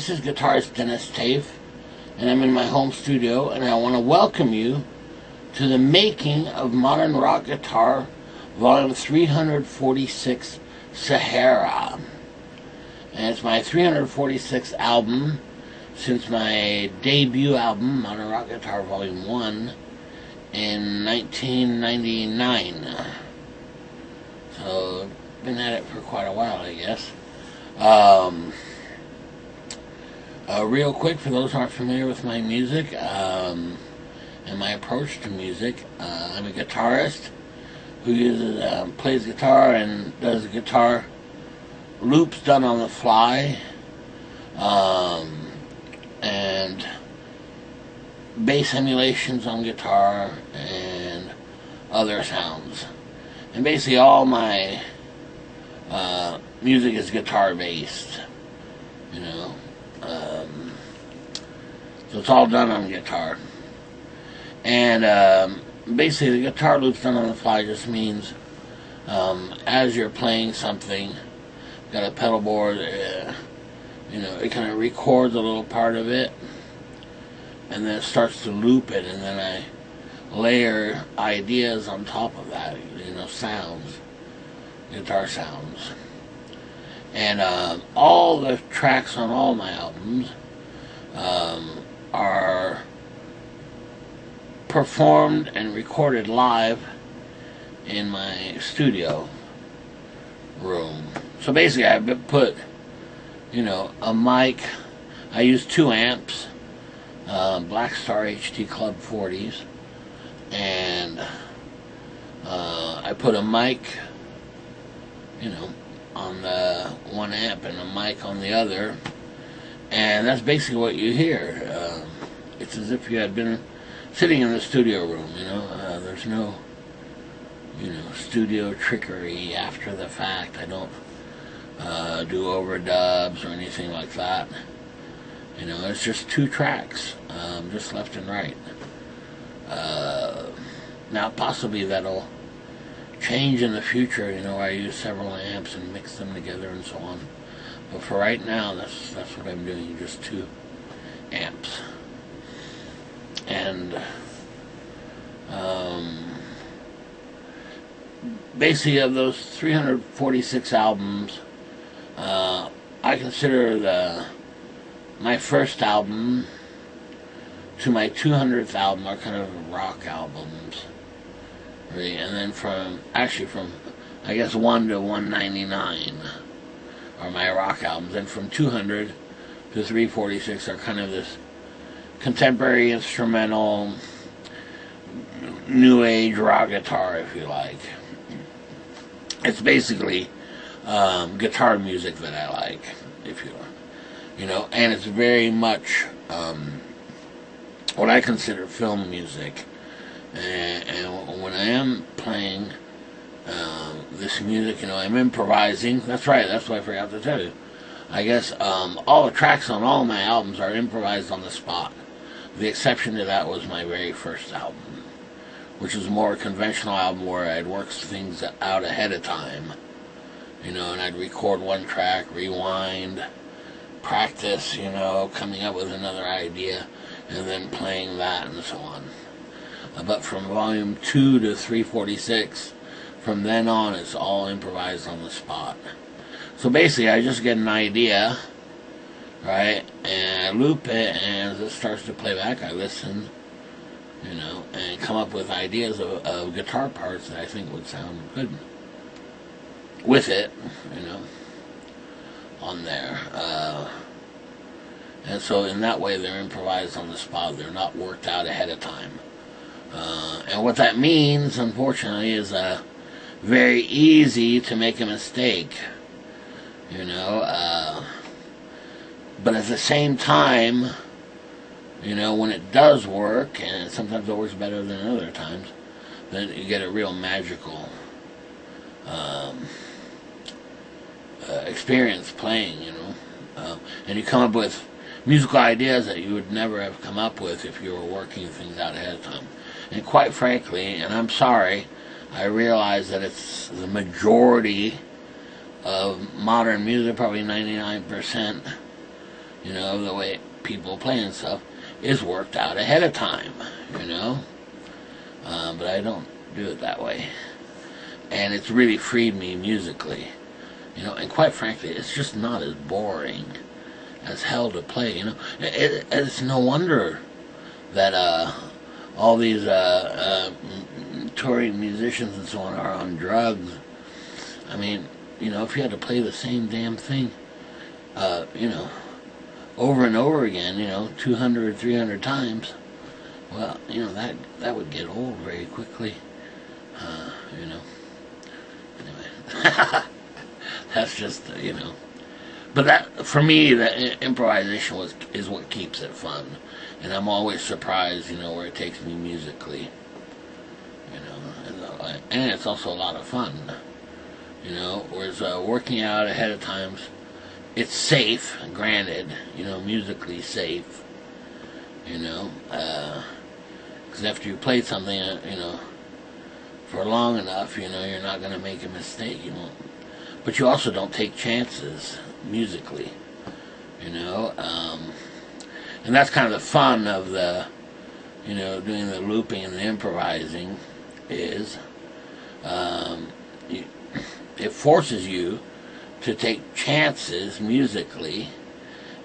This is Guitarist Denis Taaffe, and I'm in my home studio, and I want to welcome you to the making of Modern Rock Guitar Vol.346 Sahara. And it's my 346th album since my debut album, Modern Rock Guitar Volume 1, in 1999. So, been at it for quite a while, I guess. Real quick, for those who aren't familiar with my music and my approach to music, I'm a guitarist who plays guitar and does guitar loops done on the fly, and bass emulations on guitar and other sounds. And basically all my music is guitar based, you know. So it's all done on guitar. And basically the guitar loops done on the fly just means as you're playing something, got a pedal board, you know, it kind of records a little part of it and then it starts to loop it, and then I layer ideas on top of that, you know, sounds, guitar sounds. And all the tracks on all my albums are performed and recorded live in my studio room. So basically I put, you know, a mic. I use 2 amps, Black Star HT Club 40s, and I put a mic, you know, on the 1 amp and a mic on the other, and that's basically what you hear. It's as if you had been sitting in the studio room, you know. There's no, you know, studio trickery after the fact. I don't do overdubs or anything like that. You know, it's just 2 tracks, just left and right. Now possibly that'll change in the future, you know, I use several amps and mix them together and so on. But for right now, that's what I'm doing, just 2 amps. And basically of those 346 albums, I consider my first album to my 200th album are kind of rock albums. Right? And then from I guess 1 to 199 are my rock albums, and from 200 to 346 are kind of this contemporary instrumental new age rock guitar, if you like. It's basically guitar music that I like, if you know, and it's very much what I consider film music. And when I am playing this music, you know, I'm improvising. That's right, that's what I forgot to tell you. I guess all the tracks on all my albums are improvised on the spot. The exception to that was my very first album, which was a more conventional album where I'd work things out ahead of time. You know, and I'd record 1 track, rewind, practice, you know, coming up with another idea, and then playing that and so on. But from volume 2 to 346, from then on, it's all improvised on the spot. So basically, I just get an idea, right, and I loop it, and as it starts to play back, I listen, you know, and come up with ideas of guitar parts that I think would sound good with it, you know, on there. And so in that way, they're improvised on the spot. They're not worked out ahead of time. And what that means, unfortunately, is very easy to make a mistake, you know. But at the same time, you know, when it does work, and sometimes it works better than other times, then you get a real magical experience playing, you know. And you come up with musical ideas that you would never have come up with if you were working things out ahead of time. And quite frankly, and I'm sorry, I realize that it's the majority of modern music, probably 99%, you know, the way people play and stuff is worked out ahead of time, you know. But I don't do it that way. And it's really freed me musically, you know, and quite frankly, it's just not as boring as hell to play, you know. It's no wonder that all these touring musicians and so on are on drugs. I mean, you know, if you had to play the same damn thing, you know, over and over again, you know, 200, 300 times, well, you know, that would get old very quickly, you know. Anyway, that's just, you know. But that, for me, the improvisation is what keeps it fun. And I'm always surprised, you know, where it takes me musically. You know, and it's also a lot of fun. You know, whereas working out ahead of times, it's safe, granted, you know, musically safe. You know, because after you play something, you know, for long enough, you know, you're not going to make a mistake. You won't. But you also don't take chances musically, you know, and that's kind of the fun of the, you know, doing the looping and the improvising is, it forces you to take chances musically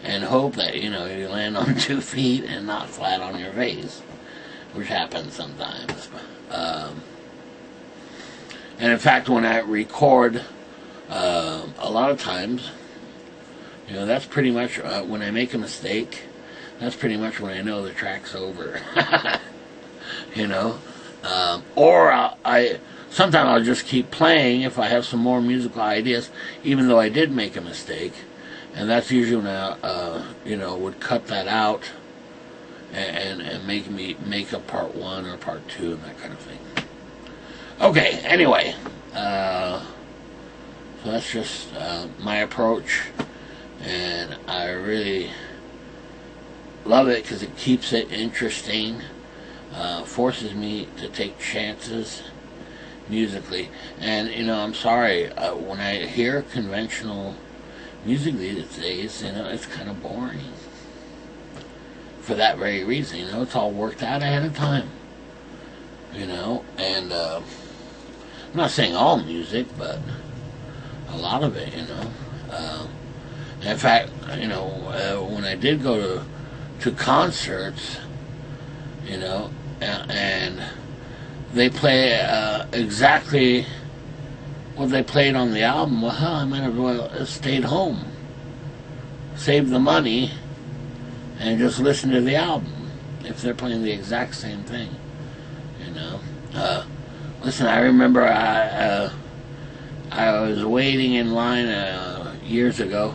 and hope that, you know, you land on 2 feet and not flat on your face, which happens sometimes. And in fact, when I record, a lot of times, you know, that's pretty much when I make a mistake, that's pretty much when I know the track's over. You know, or sometimes I'll just keep playing if I have some more musical ideas, even though I did make a mistake, and that's usually when I, you know, would cut that out and make a part 1 or part 2 and that kind of thing. Okay, anyway, so that's just my approach, and I really love it because it keeps it interesting, forces me to take chances musically. And, you know, I'm sorry, when I hear conventional music these days, you know, it's kind of boring for that very reason. You know, it's all worked out ahead of time, you know, and I'm not saying all music, but a lot of it, you know. In fact, you know, when I did go to concerts, you know, and they play exactly what they played on the album, well, hell, I might have well stayed home, saved the money, and just listened to the album if they're playing the exact same thing, you know. Listen, I remember I was waiting in line years ago,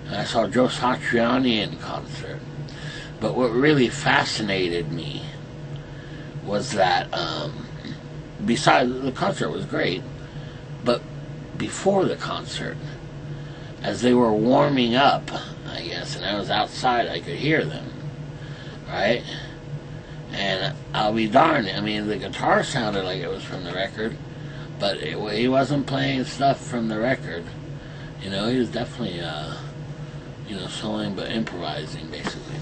and I saw Joe Satriani in concert. But what really fascinated me was that, besides, the concert was great, but before the concert, as they were warming up, I guess, and I was outside, I could hear them, right? And I'll be darned, I mean, the guitar sounded like it was from the record, but he wasn't playing stuff from the record. You know, he was definitely, you know, soloing but improvising, basically,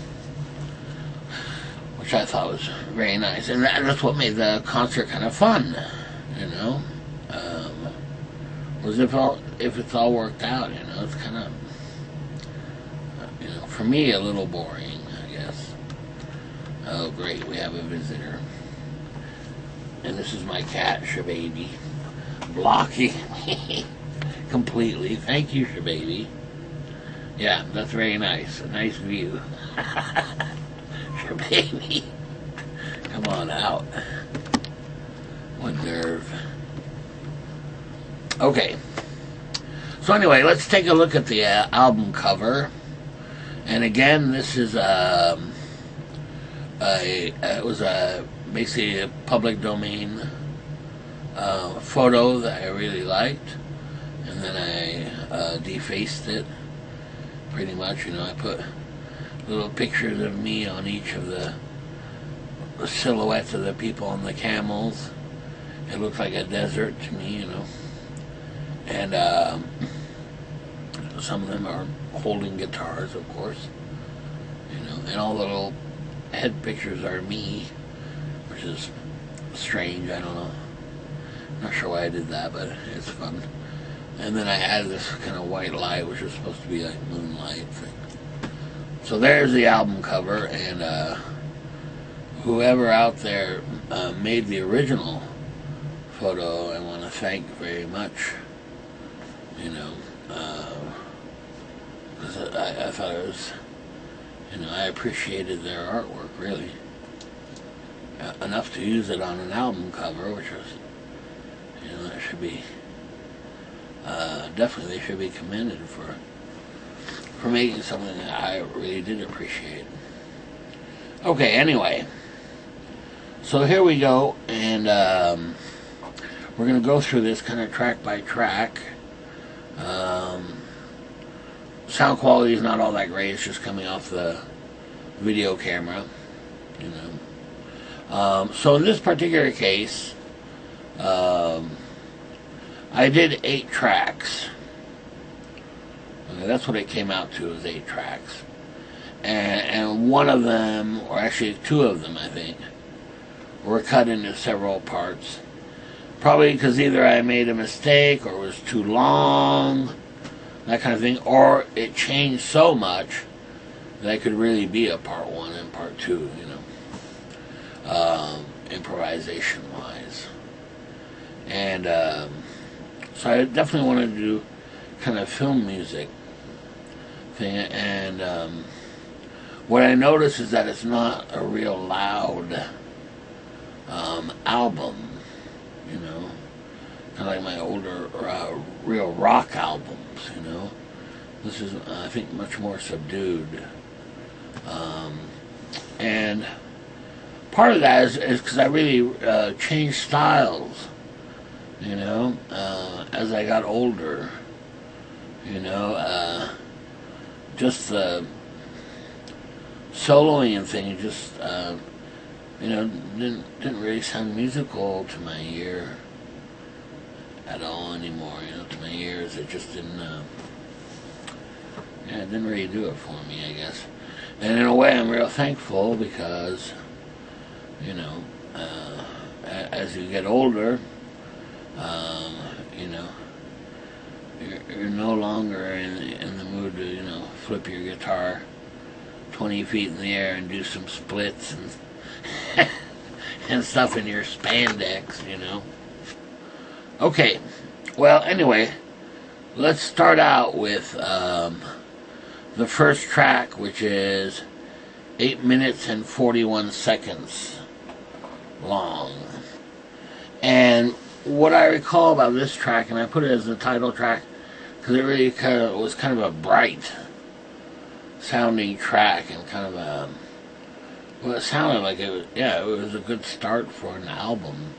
which I thought was very nice. And that's what made the concert kind of fun, you know. Was if it's all worked out, you know, it's kind of, you know, for me, a little boring, I guess. Oh, great, we have a visitor. And this is my cat, Shababy, blocking me completely. Thank you, Shababy. Yeah, that's very nice. A nice view. Shababy, come on out. What nerve. Okay. So anyway, let's take a look at the album cover. And again, this is it was basically a public domain photo that I really liked, and then I defaced it pretty much. You know, I put little pictures of me on each of the silhouettes of the people on the camels. It looks like a desert to me, you know. And some of them are holding guitars, of course. you know, and all the little head pictures are me, which is strange. I don't know. Not sure why I did that, but it's fun. And then I added this kind of white light, which was supposed to be like moonlight thing. So there's the album cover, and whoever out there made the original photo, I want to thank very much. You know, because I thought it was, you know, I appreciated their artwork really enough to use it on an album cover, which was, you know, that should be definitely they should be commended for making something that I really did appreciate. Okay, anyway, so here we go, and we're going to go through this kind of track by track. Sound quality is not all that great. It's just coming off the video camera, you know. So in this particular case, I did 8 tracks. Okay, that's what it came out to, was 8 tracks. And one of them, or actually 2 of them, I think, were cut into several parts. Probably because either I made a mistake, or it was too long, that kind of thing, or it changed so much that it could really be a part 1 and part 2, you know, improvisation-wise. And so I definitely wanted to do kind of film music thing, and what I noticed is that it's not a real loud album, you know, kind of like my older real rock albums, you know. This is, I think, much more subdued, and part of that is because I really changed styles, you know, as I got older, you know. Just the soloing and thing just, you know, didn't really sound musical to my ear at all anymore, you know. To my ears, it just didn't, yeah, it didn't really do it for me, I guess. And in a way, I'm real thankful, because, you know, as you get older, you know, you're no longer in the mood to, you know, flip your guitar 20 feet in the air and do some splits and and stuff in your spandex, you know. Okay, well, anyway, let's start out with the first track, which is 8 minutes and 41 seconds long. And what I recall about this track, and I put it as the title track because it really was kind of a bright sounding track, and kind of a, well, it sounded like it was, yeah, it was a good start for an album,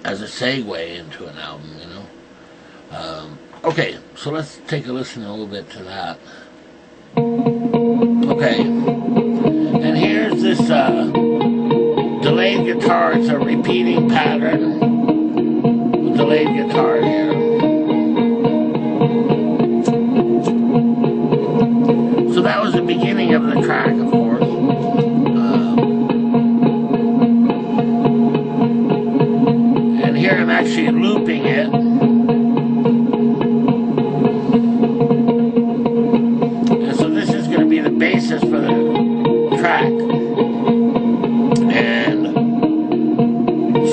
as a segue into an album, you know. Okay, so let's take a listen a little bit to that. Okay, and here's this delayed guitar. It's a repeating pattern with delayed guitar here. So that was the beginning of the track, of course. And here I'm actually looping it. And so this is going to be the basis for the track. And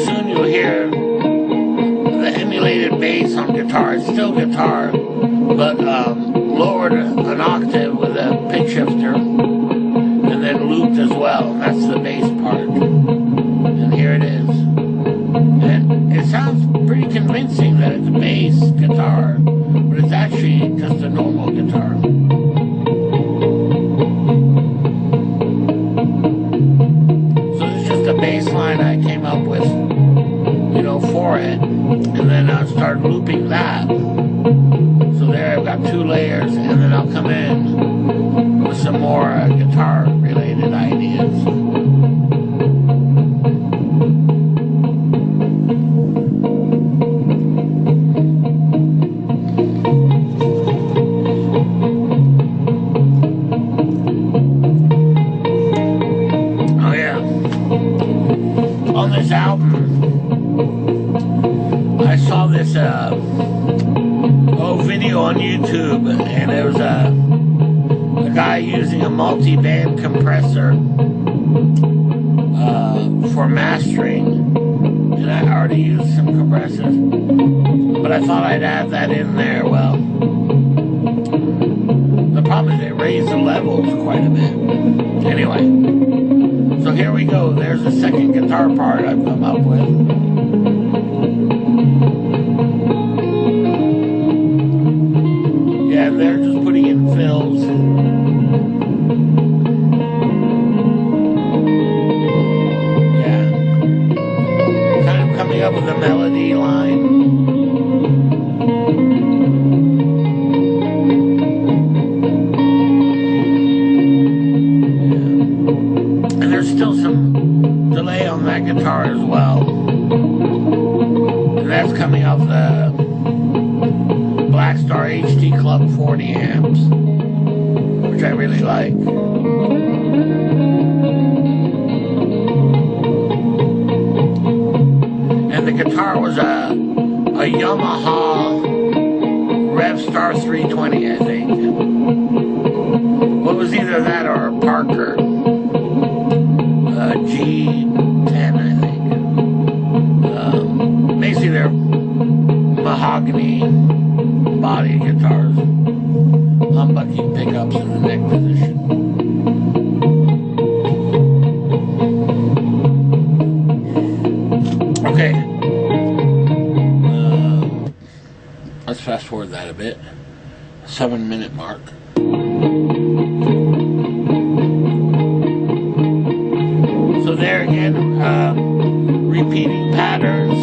soon you'll hear the emulated bass on guitar. It's still guitar, but lowered an octave with a pitch shifter, and then looped as well. And that's the bass part. And here it is. And it sounds pretty convincing that it's bass guitar, but it's actually just a normal guitar. So it's just a bass line I came up with, you know, for it, and then I started looping that. So there I've got 2 layers, and then I'll come in with some more guitar-related ideas. this album, I saw this video on YouTube, and there was a guy using a multi-band compressor for mastering, and I already used some compressors, but I thought I'd add that in there. Well, the problem is it raised the levels quite a bit. Anyway, so here we go. There's the second guitar part I've come up with. Yeah, they're just putting in fills. Yeah. Kind of coming up with a melody line. Yeah. And there's still some delay on that guitar as well. And that's coming off the Blackstar HT Club 40 amps, which I really like. And the guitar was a Yamaha Revstar 320, I think. Well, it was either that or a Parker G10, I think. Basically, they're mahogany body guitars, humbucking pickups in the neck position. Okay, let's fast forward that a bit. 7-minute mark. So there again, repeating patterns,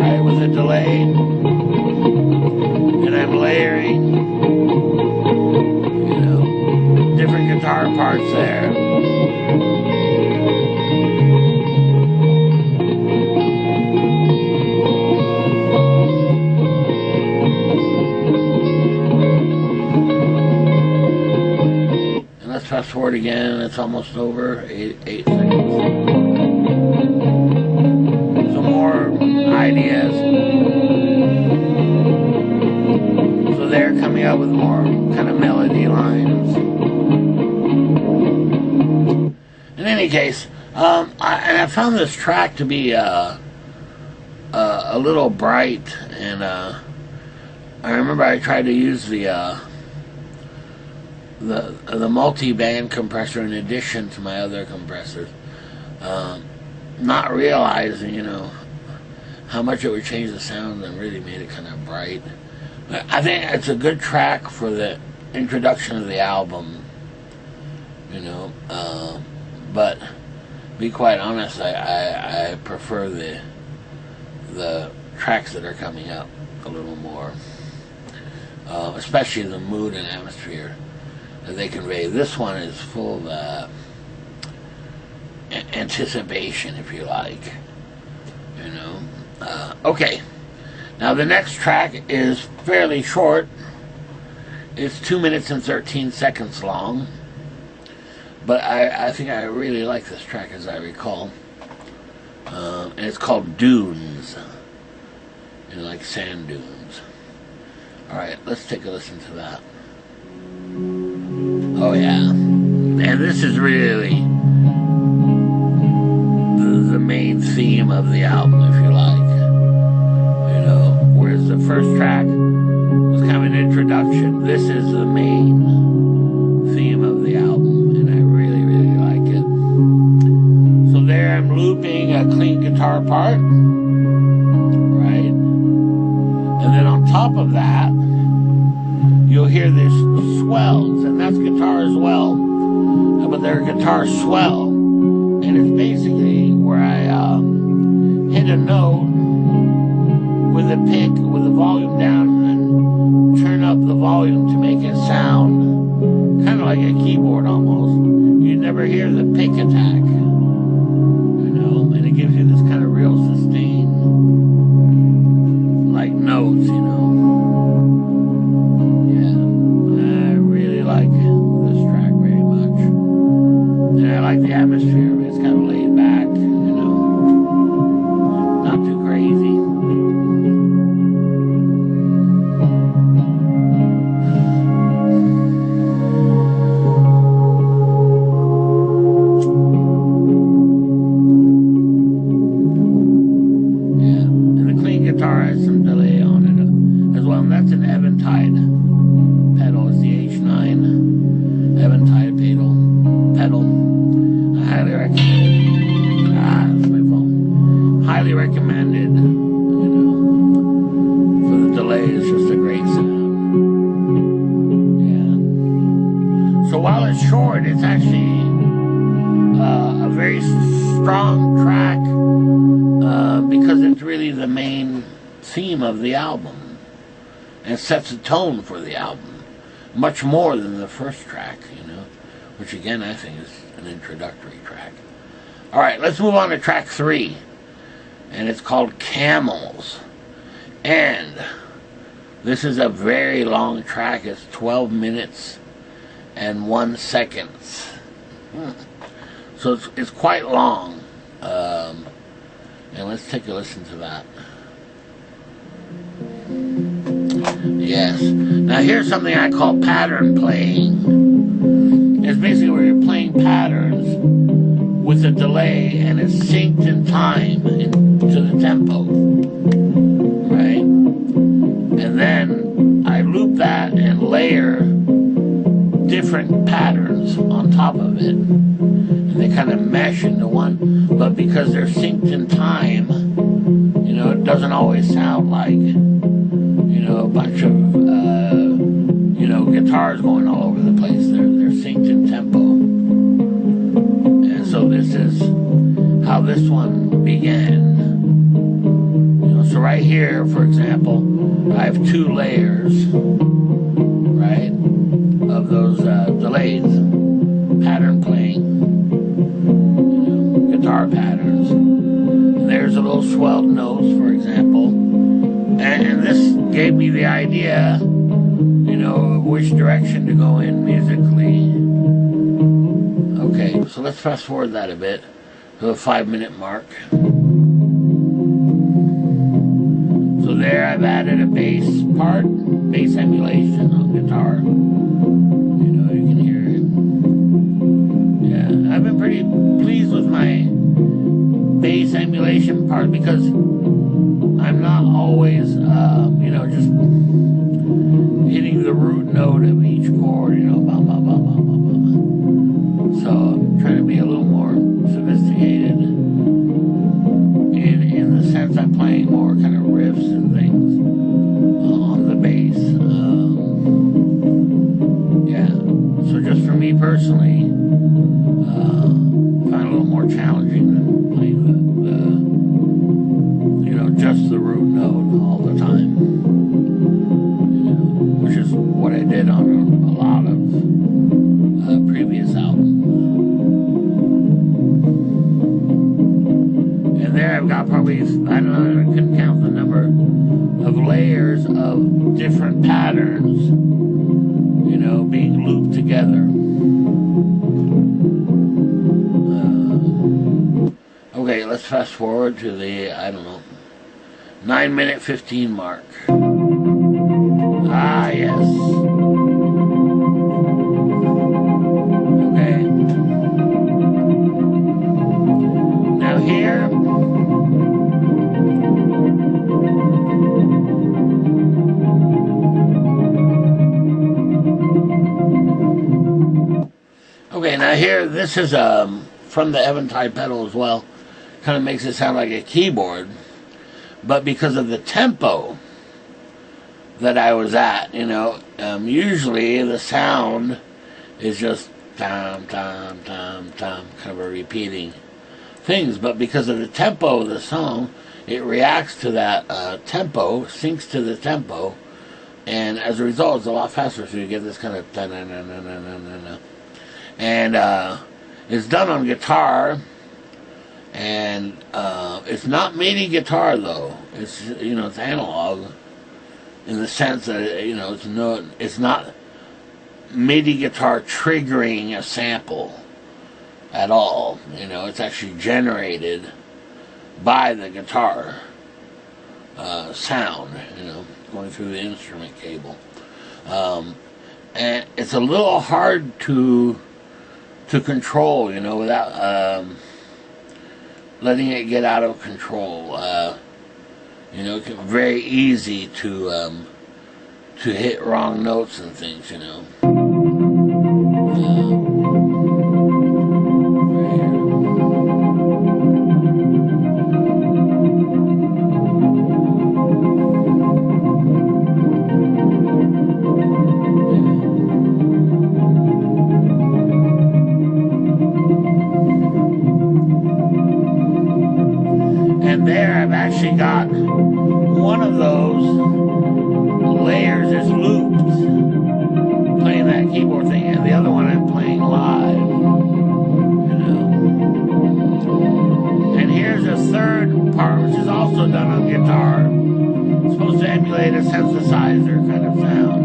right, with a delay. And I'm layering, you know, different guitar parts there. And let's fast forward again. It's almost over. 8 seconds. Some more ideas. They're coming out with more kind of melody lines. In any case, I found this track to be a little bright, and I remember I tried to use the multi-band compressor in addition to my other compressors, not realizing, you know, how much it would change the sound, and really made it kind of bright. I think it's a good track for the introduction of the album, you know, but to be quite honest, I prefer the tracks that are coming up a little more, especially the mood and atmosphere that they convey. This one is full of anticipation, if you like, you know. Okay. Now the next track is fairly short. It's 2 minutes and 13 seconds long. But I think I really like this track, as I recall. And it's called Dunes. You know, like sand dunes. Alright, let's take a listen to that. Oh yeah. And this is really the main theme of the album, if you like. Whereas the first track was kind of an introduction. This is the main theme of the album, and I really, really like it. So there I'm looping a clean guitar part, right? And then on top of that, you'll hear this swells, and that's guitar as well, but they're guitar swell, and it's basically where I hit a note with a pick, with the volume down, and then turn up the volume to make it sound kind of like a keyboard almost. You never hear the pick attack, you know, and it gives you this kind of real sustain, like notes, you know. Yeah, I really like this track very much, and I like the atmosphere. It's kind of laid back, you know. highly recommended. You know, for the delay is just a great sound. Yeah. So while it's short, it's actually a very strong track because it's really the main theme of the album and sets a tone for the album much more than the first track, you know, which again I think is an introductory track. Alright, let's move on to track 3, and it's called Camels. And this is a very long track. It's 12 minutes and 1 second. So it's quite long. And let's take a listen to that. Yes. Now here's something I call pattern playing. It's basically where you're playing patterns with a delay and it's synced in time to the tempo. Right? And then I loop that and layer different patterns on top of it. And they kind of mesh into one. But because they're synced in time, you know, it doesn't always sound like, you know, a bunch of, you know, guitars going all over the place. They're synced in tempo. And so this is how this one began. You know, so right here, for example, I have 2 layers, right, of those delays, pattern playing, you know, guitar patterns. And there's a little swelled notes, for example. And this gave me the idea, you know, which direction to go in musically. Okay, so let's fast forward that a bit to the 5-minute mark. So there I've added a bass part, bass emulation on guitar. You know, you can hear it. Yeah, I've been pretty pleased with my bass emulation part because I'm not always, you know, just hitting the root note of each chord, you know, blah, blah, blah, blah, blah, blah. So I'm trying to be a little more sophisticated in the sense I'm playing more kind of riffs and things on the bass. Yeah, so just for me personally, I find it a little more challenging than playing just the root note all the time, you know, which is what I did on a lot of previous albums. And there I've got probably, I don't know, I couldn't count the number of layers of different patterns, you know, being looped together. Okay, let's fast forward to the, I don't know, 9-minute 15 mark. Ah, yes. Okay. Now here, okay, now here, this is from the Eventide pedal as well. Kind of makes it sound like a keyboard. But because of the tempo that I was at, you know, usually the sound is just tom, tom, tom, tom, kind of a repeating things. But because of the tempo of the song, it reacts to that tempo, syncs to the tempo, and as a result, it's a lot faster. So you get this kind of ta-na-na-na-na-na-na. And it's done on guitar. And it's not MIDI guitar though. It's, you know, it's analog in the sense that, you know, it's not MIDI guitar triggering a sample at all. You know, it's actually generated by the guitar sound, you know, going through the instrument cable. And it's a little hard to control, you know, without letting it get out of control. You know, it's very easy to hit wrong notes and things, you know. Right And there I've actually got one of those layers is looped, playing that keyboard thing, and the other one I'm playing live, you know. And here's a third part, which is also done on guitar. It's supposed to emulate a synthesizer kind of sound.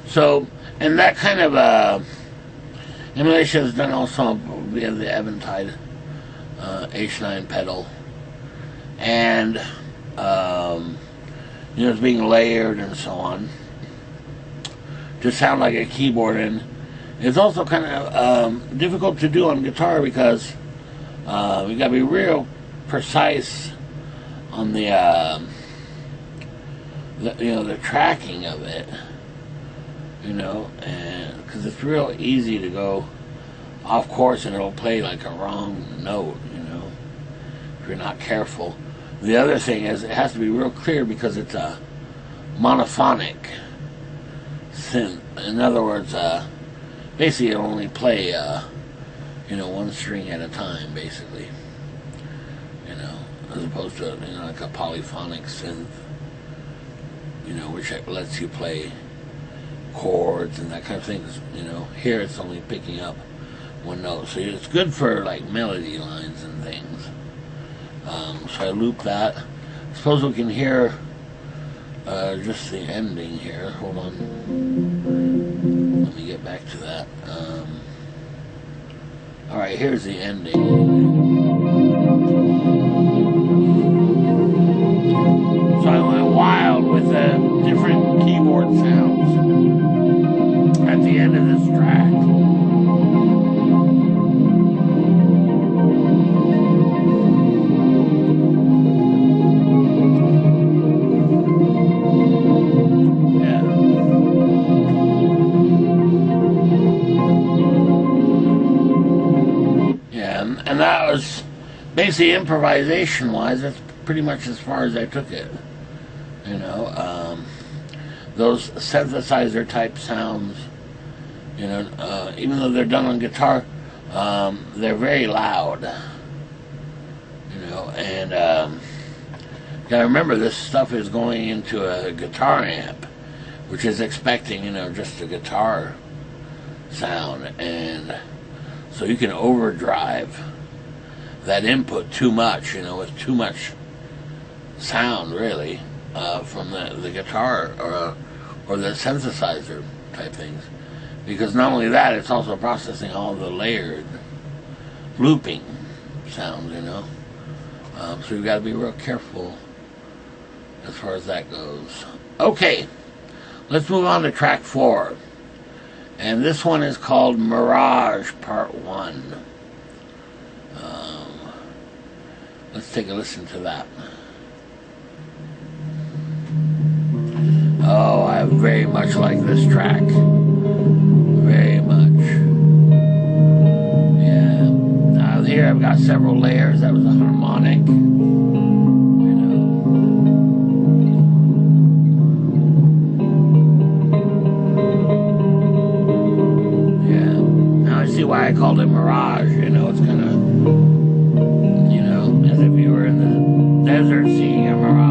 So, and that kind of emulation is done also via the Eventide H9 pedal, and you know, it's being layered and so on to sound like a keyboard. And it's also kind of difficult to do on guitar because you got to be real precise on the you know, the tracking of it. You know, and because it's real easy to go off course and it'll play like a wrong note, you know, if you're not careful. The other thing is it has to be real clear because it's a monophonic synth. In other words, basically it'll only play, you know, one string at a time, basically, you know, as opposed to, you know, like a polyphonic synth, you know, which lets you play chords and that kind of thing. You know, here it's only picking up one note, so it's good for like melody lines and things. So I loop that. Suppose we can hear just the ending here. Hold on, let me get back to that. Alright, here's the ending. So I went wild with the different keyboard sounds at the end of this track. Yeah. Yeah, and that was basically improvisation-wise. That's pretty much as far as I took it. You know, those synthesizer type sounds, you know, even though they're done on guitar, they're very loud, you know, and you gotta remember this stuff is going into a guitar amp, which is expecting, you know, just a guitar sound, and so you can overdrive that input too much, you know, with too much sound, really, from the guitar or the synthesizer type things. Because not only that, it's also processing all the layered looping sounds, you know. So you've got to be real careful as far as that goes. Okay, let's move on to track 4. And this one is called Mirage Part 1. Let's take a listen to that. Oh, I very much like this track. Very much. Yeah. Now here I've got several layers. That was a harmonic. You know. Yeah. Now I see why I called it Mirage. You know, it's kind of, you know, as if you were in the desert seeing a mirage.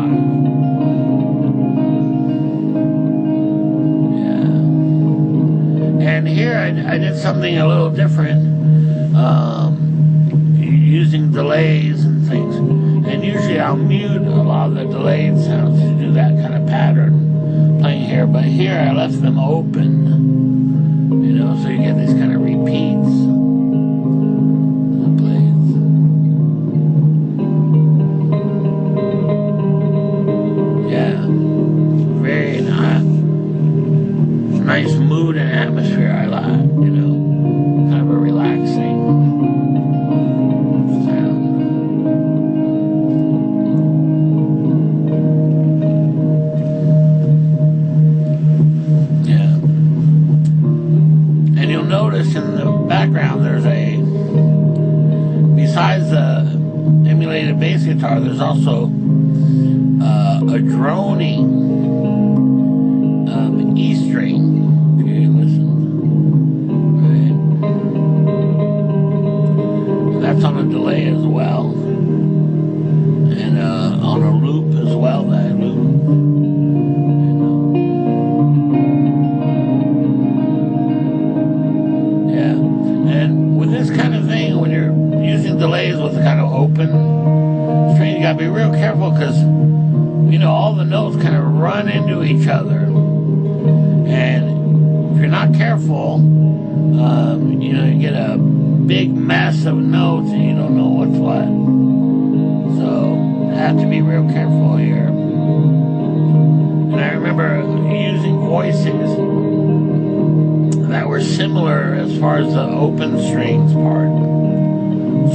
And here I did something a little different, using delays and things. And usually I'll mute a lot of the delayed sounds to do that kind of pattern playing here. But here I left them open, you know, so you get these kind of repeats. Nice mood and atmosphere I like, you know, kind of a relaxing sound. Yeah. And you'll notice in the background there's a besides the emulated bass guitar, there's also a droning E string. If you listen, right? That's on a delay as well, and on a loop as well. That loop. This kind of thing, when you're using delays with the kind of open string, you gotta be real careful, because you know all the notes kind of run into each other, and if you're not careful, you know, you get a big mess of notes and you don't know what's what. So you have to be real careful here. And I remember using voices that were similar as far as the open strings part,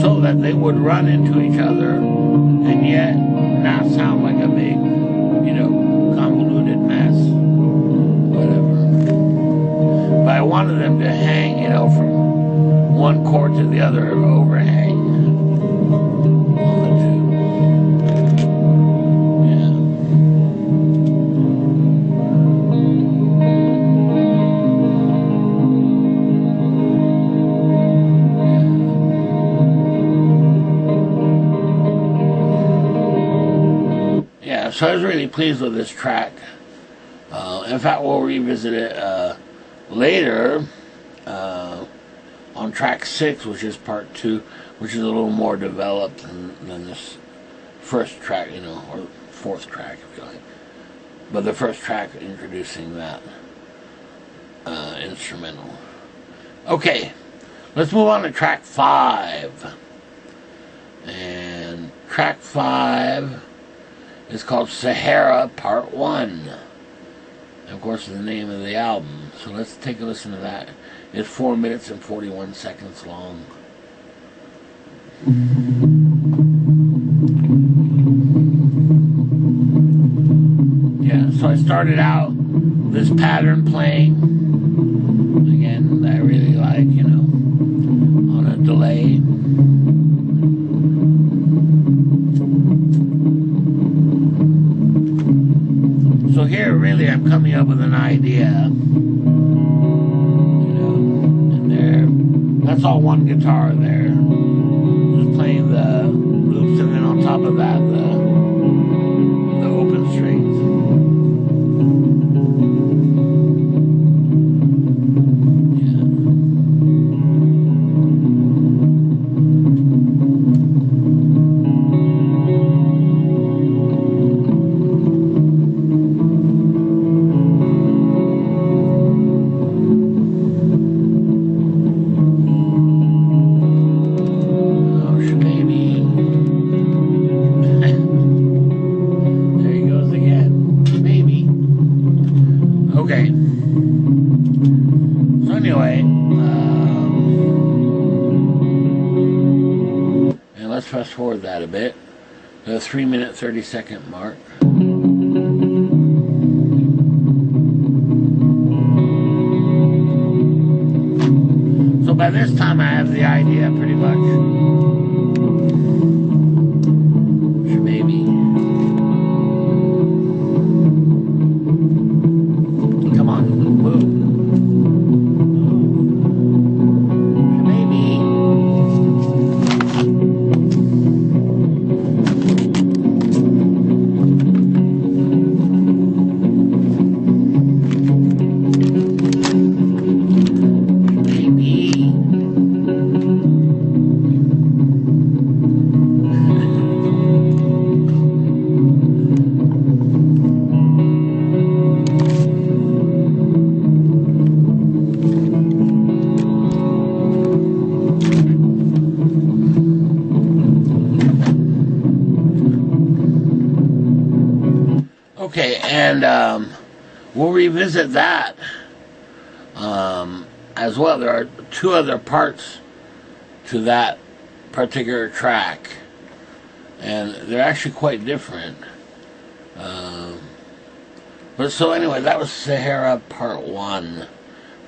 so that they would run into each other and yet not sound like a big, you know, convoluted mess, whatever. But I wanted them to hang, you know, from one chord to the other, overhang on the two. So I was really pleased with this track. In fact, we'll revisit it later on track 6, which is part 2, which is a little more developed than this first track, you know, or fourth track, if you like. But the first track introducing that instrumental. Okay, let's move on to track 5. And track 5 is called Sahara Part 1. And of course, the name of the album. So let's take a listen to that. It's 4 minutes and 41 seconds long. Yeah, so I started out this pattern playing. Again, that I really like, you know, on a delay. So here, really, I'm coming up with an idea, you know, and there, that's all one guitar there, just playing the loops, and then on top of that, the open strings. Fast forward that a bit, the 3-minute 30-second mark. So by this time I have the idea pretty much. Maybe. Come on, move. Okay, and we'll revisit that as well. There are 2 other parts to that particular track, and they're actually quite different. But so anyway, that was Sahara Part 1.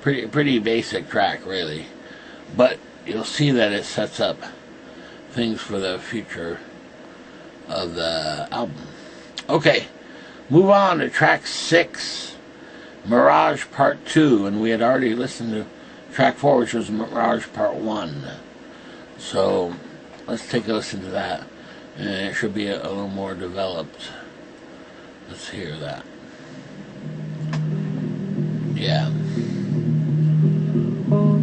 Pretty basic track, really. But you'll see that it sets up things for the future of the album. Okay, move on to track 6, Mirage Part 2, and we had already listened to track 4, which was Mirage Part 1. So let's take a listen to that, and it should be a little more developed. Let's hear that. Yeah.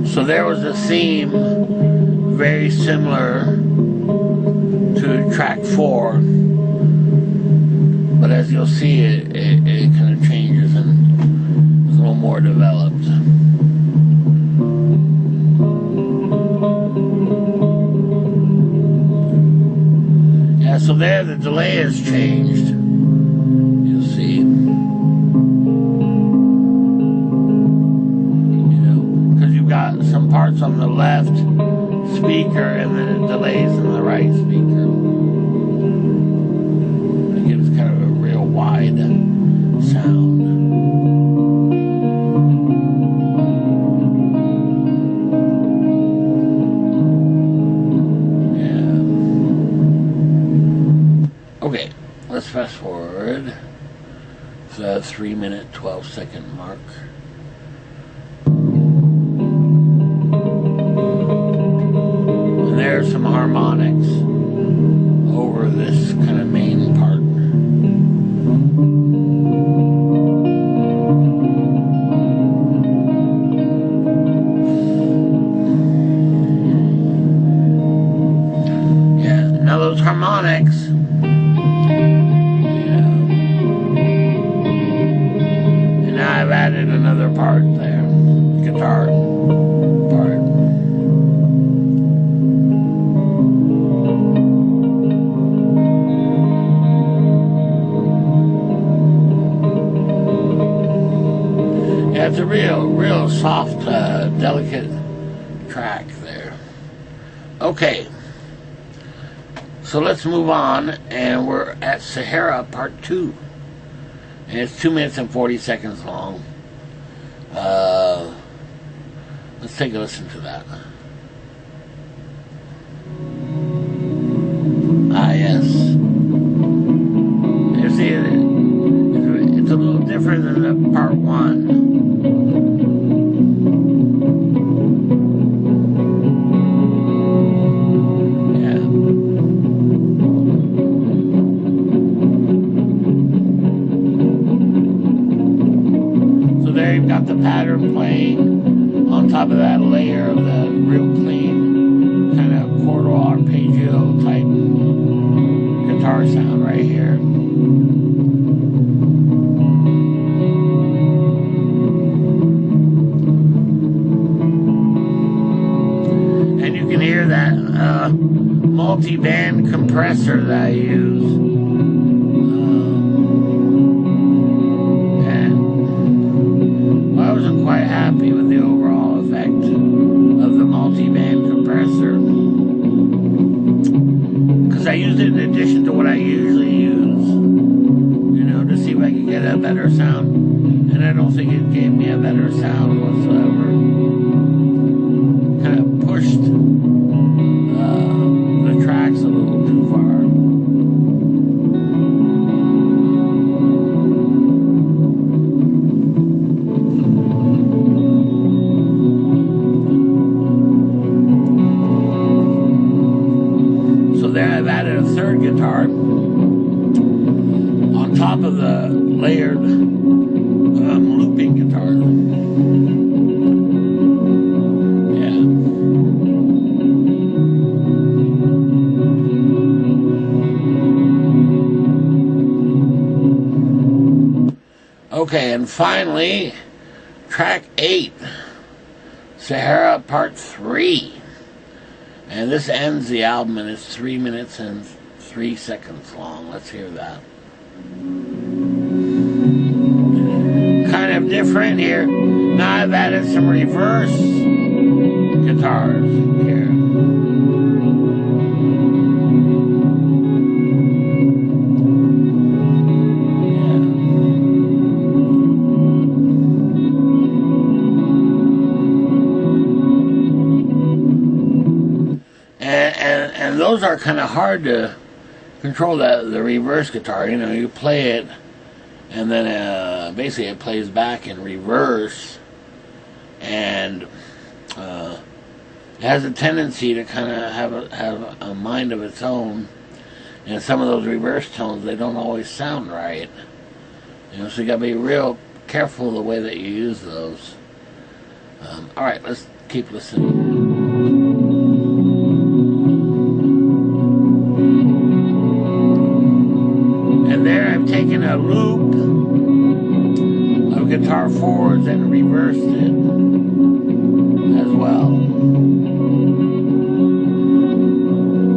So there was a theme very similar to track 4, but as you'll see, it kind of changes and is a little more developed. Yeah, so there the delay has changed. You'll see. You know, because you've got some parts on the left speaker and then it delays on the right speaker. It gives kind of a real wide sound. Yeah. Okay, let's fast forward to the 3-minute 12-second mark. There's some harmonics over this kind of main part. Yeah, now those harmonics, and now I've added another part there, guitar part. It's a real soft, delicate track there. Okay, so let's move on, and we're at Sahara Part 2, and it's 2 minutes and 40 seconds long. Let's take a listen to that. Ah, yes. You see, it's a little different than the Part 1. You've got the pattern playing on top of that layer of the real clean kind of chordal arpeggio type guitar sound right here. And you can hear that multi-band compressor that I use. I wasn't quite happy with the overall effect of the multi-band compressor, because I used it in addition to what I usually use, you know, to see if I could get a better sound, and I don't think it gave me a better sound whatsoever. Kind of pushed the tracks a little too far. There I've added a third guitar on top of the layered looping guitar. Yeah. Okay, and finally, track 8, Sahara Part 3. And this ends the album, and it's 3 minutes and 3 seconds long. Let's hear that. Kind of different here. Now I've added some reverse guitars here. and those are kind of hard to control. The reverse guitar, you know, you play it, and then basically it plays back in reverse, and it has a tendency to kind of have a mind of its own, and some of those reverse tones, they don't always sound right, you know, so you got to be real careful the way that you use those. All right, let's keep listening. And there I've taken a loop of guitar forwards and reversed it as well.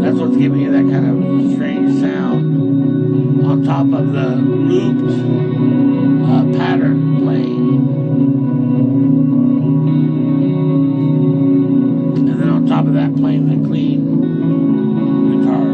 That's what's giving you that kind of strange sound on top of the looped pattern playing. And then on top of that, playing the clean guitars.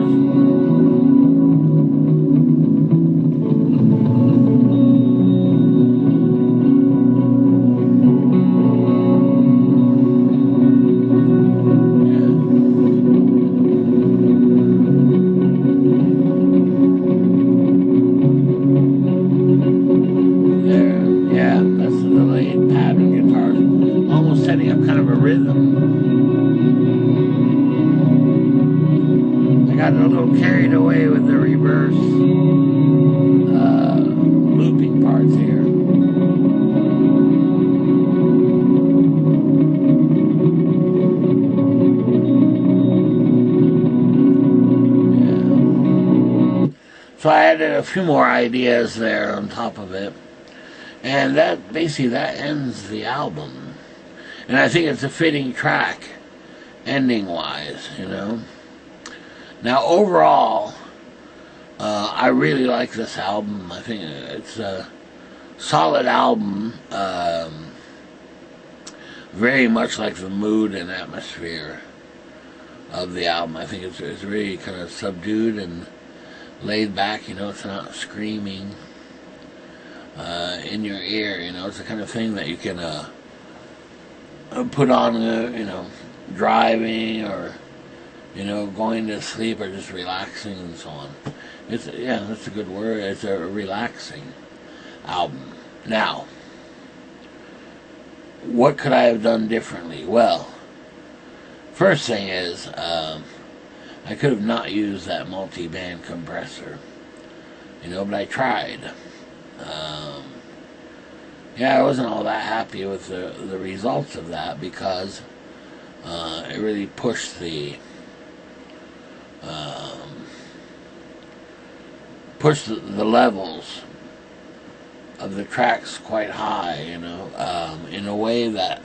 Got a little carried away with the reverse looping parts here. Yeah. So I added a few more ideas there on top of it, and that basically that ends the album. And I think it's a fitting track, ending-wise, you know. Now, overall, I really like this album. I think it's a solid album, very much like the mood and atmosphere of the album. I think it's really kind of subdued and laid back, you know, it's not screaming in your ear, you know, it's the kind of thing that you can put on, you know, driving or, you know, going to sleep or just relaxing and so on. Yeah, that's a good word. It's a relaxing album. Now, what could I have done differently? Well, first thing is, I could have not used that multi-band compressor, you know, but I tried. Yeah, I wasn't all that happy with the results of that because it really pushed the levels of the tracks quite high, you know, in a way that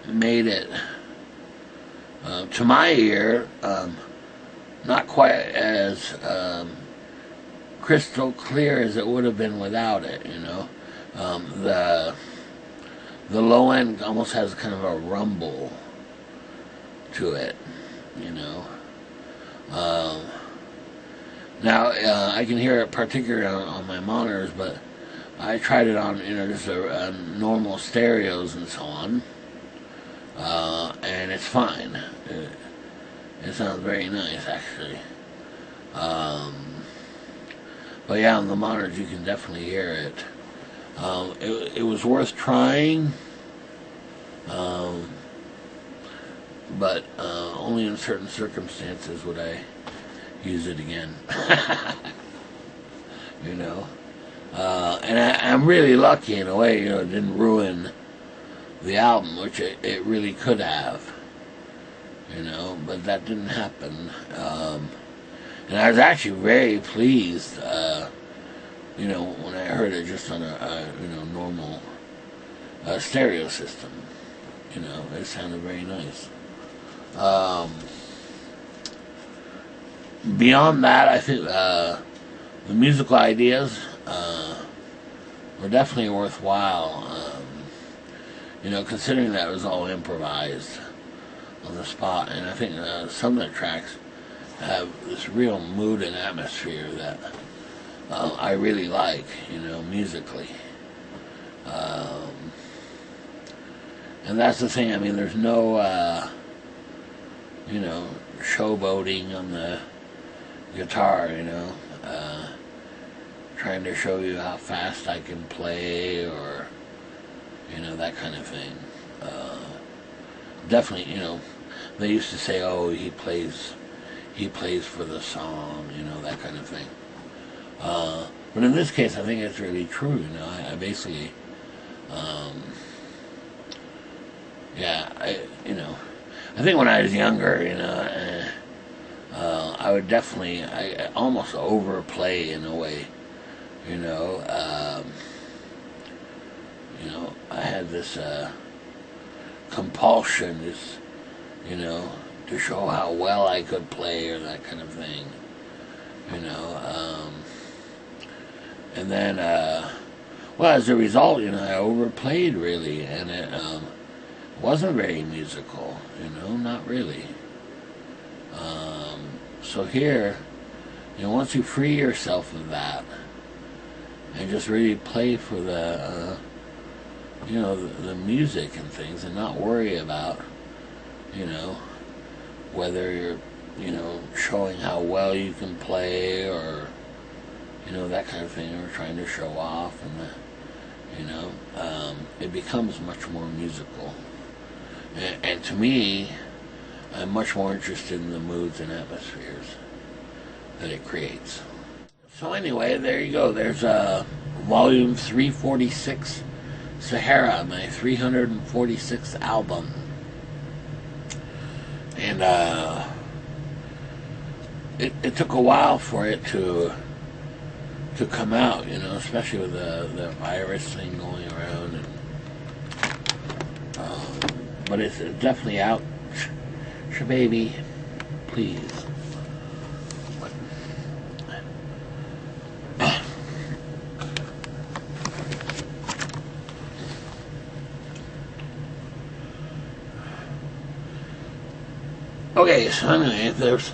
made it, to my ear, not quite as crystal clear as it would have been without it, you know. The low end almost has kind of a rumble to it, you know. Now, I can hear it particularly on my monitors, but I tried it on, you know, just a normal stereos and so on, and it's fine. It sounds very nice, actually. But yeah, on the monitors you can definitely hear it. It was worth trying, but only in certain circumstances would I use it again. You know, and I'm really lucky in a way, you know, it didn't ruin the album, which it really could have, you know, but that didn't happen. And I was actually very pleased, you know, when I heard it just on a you know, normal stereo system. You know, it sounded very nice. Beyond that, I think the musical ideas were definitely worthwhile. You know, considering that it was all improvised on the spot, and I think some of the tracks have this real mood and atmosphere that I really like, you know, musically. And that's the thing, I mean, there's no, you know, showboating on the guitar, you know, trying to show you how fast I can play, or, you know, that kind of thing. Definitely, you know, they used to say, oh, he plays for the song, you know, that kind of thing. But in this case, I think it's really true, you know. I basically, you know, I think when I was younger, you know, I would definitely, I almost overplay in a way, you know. I had this compulsion, this, you know, to show how well I could play, or that kind of thing, you know. And then, well, as a result, you know, I overplayed really, and it wasn't very musical, you know, not really. So here, you know, once you free yourself of that, and just really play for the, you know, the music and things, and not worry about, you know, whether you're, you know, showing how well you can play, or, you know, that kind of thing, or trying to show off, and you know, it becomes much more musical. And to me, I'm much more interested in the moods and atmospheres that it creates. So anyway, there you go. There's volume 346, Sahara, my 346th album. And it took a while for it to come out, you know, especially with the virus thing going around. And, but it's definitely out. Shababy, please. Okay, so anyway, there's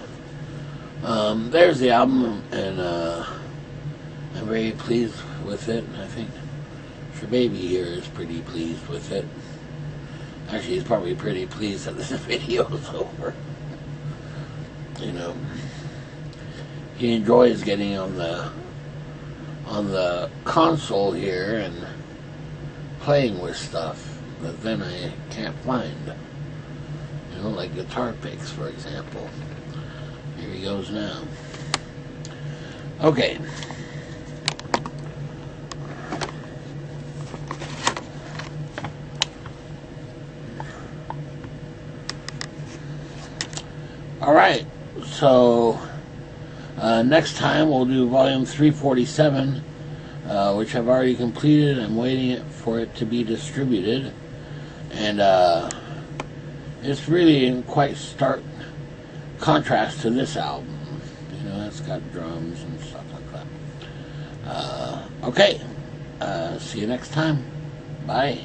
the album, and I'm very pleased with it, and I think Shababy here is pretty pleased with it. Actually, he's probably pretty pleased that this video is over. You know, he enjoys getting on the console here and playing with stuff that then I can't find. You know, like guitar picks, for example. Here he goes now. Okay. Alright, so next time we'll do volume 347, which I've already completed. I'm waiting for it to be distributed, and it's really in quite stark contrast to this album. You know, it's got drums and stuff like that. Okay, see you next time. Bye.